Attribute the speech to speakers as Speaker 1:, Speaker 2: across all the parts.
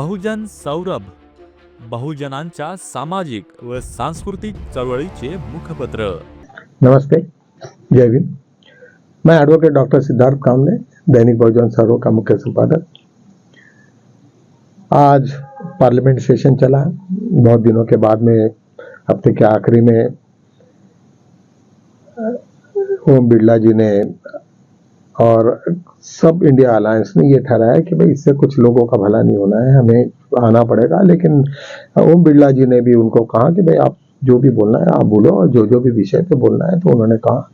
Speaker 1: बहुजन सौरभ, बहुजनांच्या सामाजिक व सांस्कृतिक चळवळीचे मुखपत्र।
Speaker 2: नमस्ते, जय भीम। मैं एडवोकेट डॉक्टर सिद्धार्थ कामले, दैनिक बहुजन सौरभ का मुख्य संपादक। आज पार्लियामेंट सेशन चला, बहुत दिनों के बाद में हफ्ते के आखिरी में ओम बिरला जी ने और सब इंडिया अलायंस ने ये ठहराया कि भाई इससे कुछ लोगों का भला नहीं होना है, हमें आना पड़ेगा। लेकिन ओम बिरला जी ने भी उनको कहा कि भाई आप जो भी बोलना है आप बोलो, और जो भी विषय पे बोलना है। तो उन्होंने कहा।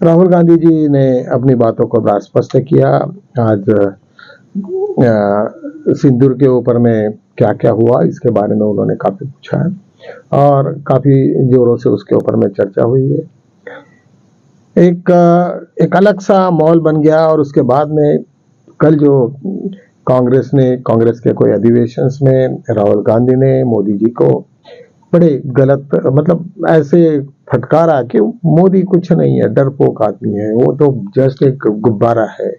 Speaker 2: राहुल गांधी जी ने अपनी बातों को बड़ा स्पष्ट किया। आज सिंदूर के ऊपर में क्या क्या हुआ इसके बारे में उन्होंने काफी पूछा है और काफी जोरों से उसके ऊपर में चर्चा हुई है। एक अलग सा माहौल बन गया। और उसके बाद में कल जो कांग्रेस के कोई अधिवेशन में राहुल गांधी ने मोदी जी को बड़े गलत, मतलब ऐसे फटकारा कि मोदी कुछ नहीं है, डरपोक आदमी है, वो तो जस्ट एक गुब्बारा है,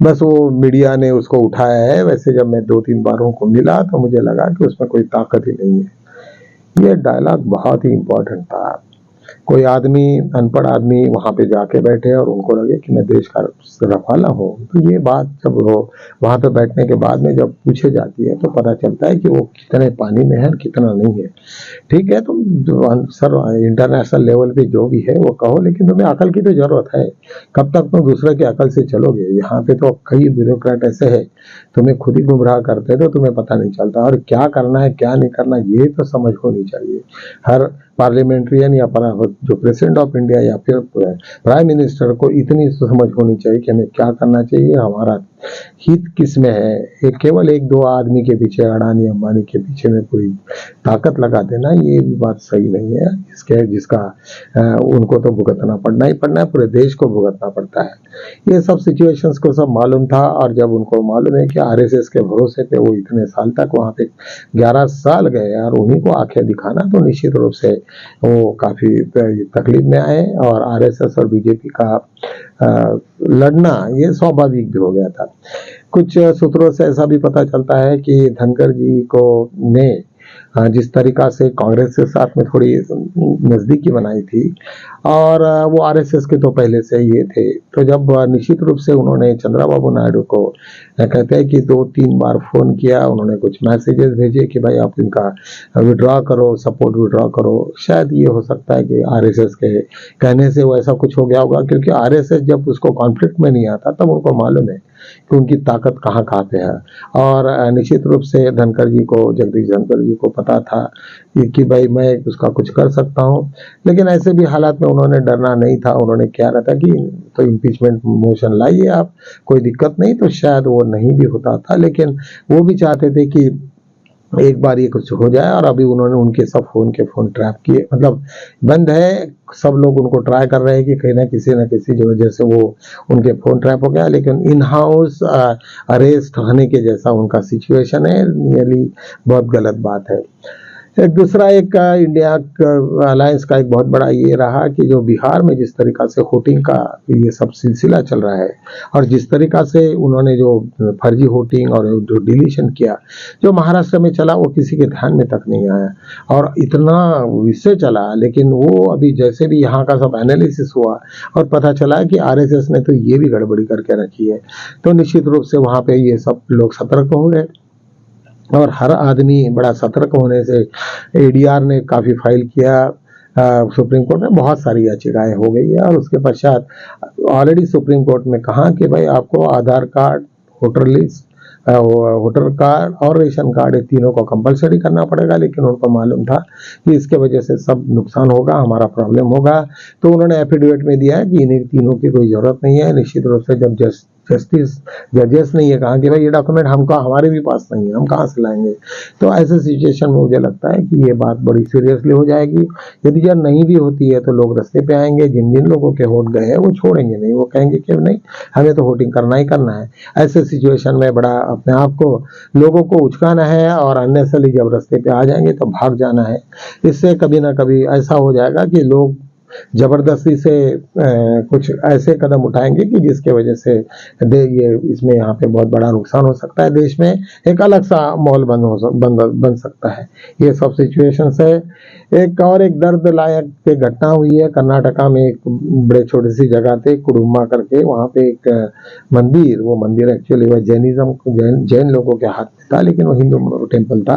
Speaker 2: बस वो मीडिया ने उसको उठाया है। वैसे जब मैं 2-3 बारों को मिला तो मुझे लगा कि उसमें कोई ताकत ही नहीं है। ये डायलॉग बहुत ही इंपॉर्टेंट था। कोई आदमी, अनपढ़ आदमी वहां पे जाके बैठे और उनको लगे कि मैं देश का रखवाला हूँ। तो ये बात जब वो वहां पे बैठने के बाद में जब पूछे जाती है तो पता चलता है कि वो कितने पानी में है और कितना नहीं है। ठीक है, तुम सर इंटरनेशनल लेवल पे जो भी है वो कहो, लेकिन तुम्हें अकल की तो जरूरत है। कब तक तुम दूसरे के अकल से चलोगे? यहाँ पे तो कई ब्यूरोक्रेट ऐसे है, तुम्हें खुद ही गुमराह करते तो तुम्हें पता नहीं चलता। और क्या करना है क्या नहीं करना ये तो समझ होनी चाहिए। हर पार्लियामेंट्रियन या जो प्रेसिडेंट ऑफ इंडिया या फिर प्राइम मिनिस्टर को इतनी समझ होनी चाहिए कि हमें क्या करना चाहिए, हमारा हित किस में है। ये केवल 1-2 आदमी के पीछे, अडानी अंबानी के पीछे में पूरी ताकत लगा देना, ये भी बात सही नहीं है। जिसका उनको तो भुगतना पड़ना ही पड़ना है, पूरे देश को भुगतना पड़ता है। ये सब सिचुएशंस को सब मालूम था। और जब उनको मालूम है कि आरएसएस के भरोसे पे वो इतने साल तक वहां पे 11 साल गए और उन्हीं को आंखें दिखाना, तो निश्चित रूप से वो काफी तकलीफ में आए। और आरएसएस और बीजेपी का लड़ना ये स्वाभाविक भी हो गया था। कुछ सूत्रों से ऐसा भी पता चलता है कि धनखड़ जी को ने जिस तरीका से कांग्रेस के साथ में थोड़ी नजदीकी बनाई थी, और वो आरएसएस के तो पहले से ये थे। तो जब निश्चित रूप से उन्होंने चंद्रबाबू नायडू को कहते हैं कि 2-3 बार फोन किया, उन्होंने कुछ मैसेजेस भेजे कि भाई आप इनका विड्रॉ करो, सपोर्ट विड्रॉ करो। शायद ये हो सकता है कि आरएसएस के कहने से वो ऐसा कुछ हो गया होगा, क्योंकि आरएसएस जब उसको कॉन्फ्लिक्ट में नहीं आता तब उनको मालूम है कि उनकी ताकत कहाँ कहाँ पे है। और निश्चित रूप से धनखड़ जी को, जगदीश धनखड़ जी को पता था कि भाई मैं उसका कुछ कर सकता हूँ। लेकिन ऐसे भी हालात में उन्होंने डरना नहीं था। उन्होंने क्या रहता कि तो इम्पीचमेंट मोशन लाइए आप, कोई दिक्कत नहीं। तो शायद वो नहीं भी होता था, लेकिन वो भी चाहते थे कि एक बार ये कुछ हो जाए। और अभी उन्होंने उनके सब फोन ट्रैप किए, मतलब बंद है। सब लोग उनको ट्राई कर रहे हैं कि कहीं ना किसी जो वजह से वो उनके फोन ट्रैप हो गया। लेकिन इन हाउस अरेस्ट होने के जैसा उनका सिचुएशन है, नियरली बहुत गलत बात है। दूसरा एक इंडिया अलायंस का एक बहुत बड़ा ये रहा कि जो बिहार में जिस तरीका से वोटिंग का ये सब सिलसिला चल रहा है, और जिस तरीका से उन्होंने जो फर्जी वोटिंग और जो डिलीशन किया, जो महाराष्ट्र में चला, वो किसी के ध्यान में तक नहीं आया और इतना विषय चला। लेकिन वो अभी जैसे भी यहाँ का सब एनालिसिस हुआ और पता चला कि आरएसएस ने तो ये भी गड़बड़ी करके रखी है। तो निश्चित रूप से वहां पे ये सब लोग सतर्क हो गए और हर आदमी बड़ा सतर्क होने से एडीआर ने काफी फाइल किया। सुप्रीम कोर्ट में बहुत सारी याचिकाएं हो गई है। और उसके पश्चात ऑलरेडी सुप्रीम कोर्ट में कहा कि भाई आपको Aadhaar card, voter list, voter card और रेशन कार्ड, ये तीनों को कंपलसरी करना पड़ेगा। लेकिन उनको मालूम था कि इसके वजह से सब नुकसान होगा, हमारा प्रॉब्लम होगा। तो उन्होंने एफिडेविट में दिया है कि इन्हीं तीनों की कोई जरूरत नहीं है। निश्चित रूप से जब जजेस ने ये कहा कि भाई ये डॉक्यूमेंट हमारे भी पास नहीं है, हम कहाँ से लाएंगे, तो ऐसे सिचुएशन में मुझे लगता है कि ये बात बड़ी सीरियसली हो जाएगी। यदि जब नहीं भी होती है तो लोग रास्ते पे आएंगे, जिन जिन लोगों के वोट गए हैं वो छोड़ेंगे नहीं, वो कहेंगे कि नहीं हमें तो वोटिंग करना ही करना है। ऐसे सिचुएशन में बड़ा अपने आप को लोगों को उचकाना है और अननेसेसरी जब रास्ते पे आ जाएंगे तो भाग जाना है। इससे कभी ना कभी ऐसा हो जाएगा कि लोग जबरदस्ती से कुछ ऐसे कदम उठाएंगे कि जिसके वजह से ये इसमें यहाँ पे बहुत बड़ा नुकसान हो सकता है, देश में एक अलग सा माहौल बन सकता है। ये सब सिचुएशंस है। एक दर्द लायक घटना हुई है कर्नाटका में, एक बड़े छोटी सी जगह थे कुडुम्बा करके, वहाँ पे एक मंदिर, वो मंदिर एक्चुअली वह जैन लोगों के हाथ में था, लेकिन वो हिंदू टेम्पल था,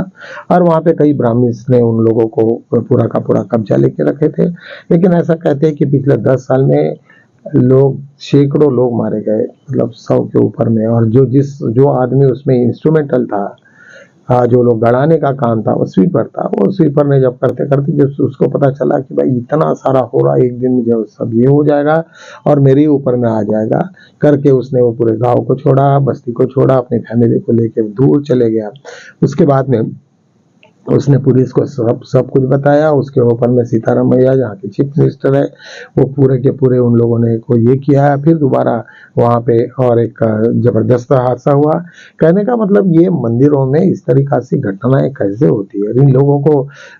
Speaker 2: और वहाँ पे कई ब्राह्मण्स ने उन लोगों को पूरा का पूरा कब्जा लेके रखे थे। लेकिन ऐसा कहते हैं कि पिछले 10 साल में सैकड़ों लोग मारे गए, मतलब 100 के ऊपर में, और जो आदमी उसमें इंस्ट्रूमेंटल था, जो लोग गड़ाने का काम था, वो स्वीपर था। वो स्वीपर ने जब करते करते जब उसको पता चला कि भाई इतना सारा हो रहा, एक दिन जब सब ये हो जाएगा और मेरे ही ऊपर में आ जाएगा करके, उसने वो पूरे गांव को छोड़ा, बस्ती को छोड़ा, अपनी फैमिली को लेकर दूर चले गया। उसके बाद में उसने पुलिस को सब कुछ बताया। उसके ऊपर में सीतारामैया जहाँ की चीफ मिनिस्टर है, वो पूरे के पूरे उन लोगों ने को ये किया। फिर दोबारा वहाँ पे और एक जबरदस्त हादसा हुआ। कहने का मतलब ये मंदिरों में इस तरीका से घटनाएं कैसे होती है, इन लोगों को,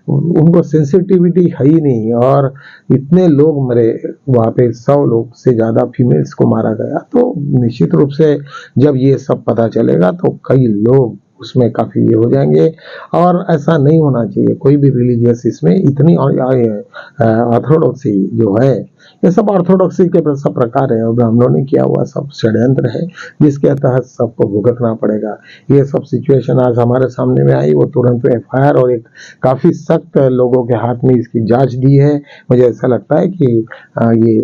Speaker 2: उनको सेंसिटिविटी है ही नहीं, और इतने लोग मरे वहाँ पे, 100 लोग से ज्यादा फीमेल्स को मारा गया। तो निश्चित रूप से जब ये सब पता चलेगा तो कई लोग उसमें काफी ये हो जाएंगे, और ऐसा नहीं होना चाहिए। कोई भी रिलीजियस इसमें इतनी ऑर्थोडॉक्सी जो है, ये सब ऑर्थोडॉक्सी के सब प्रकार है, और ब्राह्मणों ने किया हुआ सब षड्यंत्र है जिसके तहत सबको भुगतना पड़ेगा। ये सब सिचुएशन आज हमारे सामने में आई, वो तुरंत एफआईआर और एक काफी सख्त लोगों के हाथ में इसकी जांच दी है। मुझे ऐसा लगता है कि ये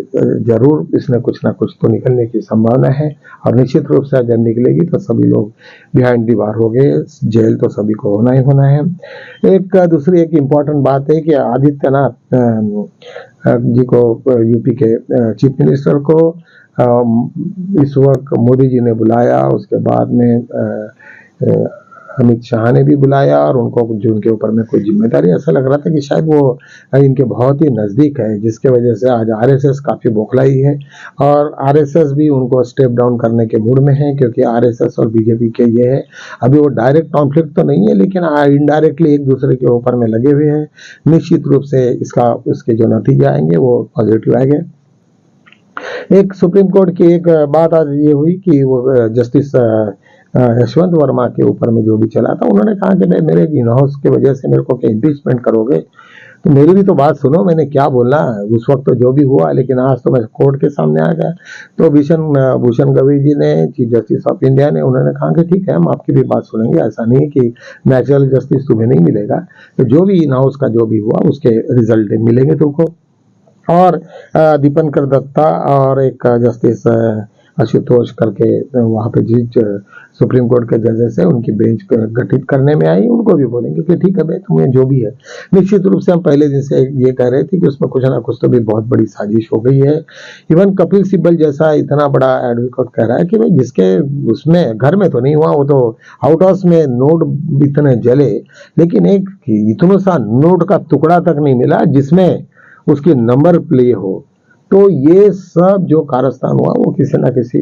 Speaker 2: जरूर इसमें कुछ ना कुछ तो निकलने की संभावना है, और निश्चित रूप से जब निकलेगी तो सभी लोग बिहाइंड दी बार हो गए, जेल तो सभी को होना ही होना है। दूसरी एक इम्पोर्टेंट बात है कि आदित्यनाथ जी को, यूपी के चीफ मिनिस्टर को इस वक्त मोदी जी ने बुलाया, उसके बाद में अमित शाह ने भी बुलाया, और उनको जो उनके ऊपर में कोई जिम्मेदारी, ऐसा लग रहा था कि शायद वो इनके बहुत ही नजदीक है, जिसके वजह से आज आरएसएस काफी बौखलाई है, और आरएसएस भी उनको स्टेप डाउन करने के मूड में है, क्योंकि आरएसएस और बीजेपी के ये है, अभी वो डायरेक्ट कॉन्फ्लिक्ट तो नहीं है, लेकिन इनडायरेक्टली एक दूसरे के ऊपर में लगे हुए हैं। निश्चित रूप से उसके जो नतीजे आएंगे वो पॉजिटिव आएंगे। एक सुप्रीम कोर्ट की एक बात आज ये हुई कि वो जस्टिस यशवंत वर्मा के ऊपर में जो भी चला था, उन्होंने कहा कि मेरे इन हाउस की वजह से मेरे को क्या इम्पीचमेंट करोगे, तो मेरी भी तो बात सुनो, मैंने क्या बोला उस वक्त, तो जो भी हुआ, लेकिन आज तो मैं कोर्ट के सामने आ गया। तो भूषण गवई जी ने, चीफ जस्टिस ऑफ इंडिया ने, उन्होंने कहा कि ठीक है, हम आपकी भी बात सुनेंगे, ऐसा नहीं कि नेचुरल जस्टिस तुम्हें नहीं मिलेगा, तो जो भी इन हाउस का जो भी हुआ उसके रिजल्ट मिलेंगे तुमको। और दीपंकर दत्ता और एक जस्टिस आशुतोष करके वहाँ पे जिस सुप्रीम कोर्ट के जजेस है, उनकी बेंच गठित करने में आई, उनको भी बोलेंगे कि ठीक है भाई, तुम्हें जो भी है। निश्चित रूप से हम पहले दिन से ये कह रहे थे कि उसमें कुछ ना कुछ तो भी बहुत बड़ी साजिश हो गई है। इवन कपिल सिब्बल जैसा इतना बड़ा एडवोकेट कह रहा है कि भाई जिसके उसमें घर में तो नहीं हुआ, वो तो आउट हाउस में नोट इतने जले, लेकिन एक इतना सा नोट का टुकड़ा तक नहीं मिला जिसमें उसकी नंबर प्ले हो। तो ये सब जो कारस्तान हुआ वो किसी ना किसी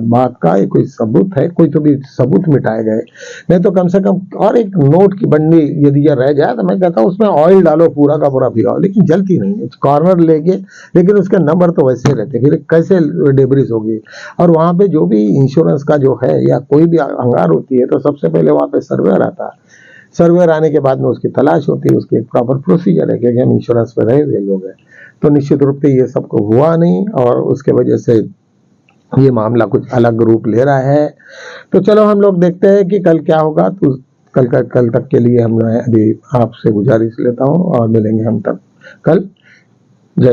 Speaker 2: बात का कोई सबूत है, कोई तो भी सबूत मिटाए गए, नहीं तो कम से कम। और एक नोट की बंडी यदि ये रह जाए तो मैं कहता हूँ उसमें ऑयल डालो, पूरा का पूरा भिगाओ, लेकिन जलती नहीं है, कॉर्नर लेके, लेकिन उसके नंबर तो वैसे रहते, फिर कैसे डेब्रिस होगी। और वहां पे जो भी इंश्योरेंस का जो है या कोई भी अंगार होती है, तो सबसे पहले वहां पे सर्वेयर आता है, सर्वेयर आने के बाद में उसकी तलाश होती है, उसकी एक प्रॉपर प्रोसीजर है, क्योंकि हम इंश्योरेंस पे रहे हुए लोग हैं। तो निश्चित रूप से ये सबको हुआ नहीं, और उसके वजह से ये मामला कुछ अलग रूप ले रहा है। तो चलो हम लोग देखते हैं कि कल क्या होगा। तो कल तक के लिए हम अभी आपसे गुजारिश लेता हूँ, और मिलेंगे हम तब कल।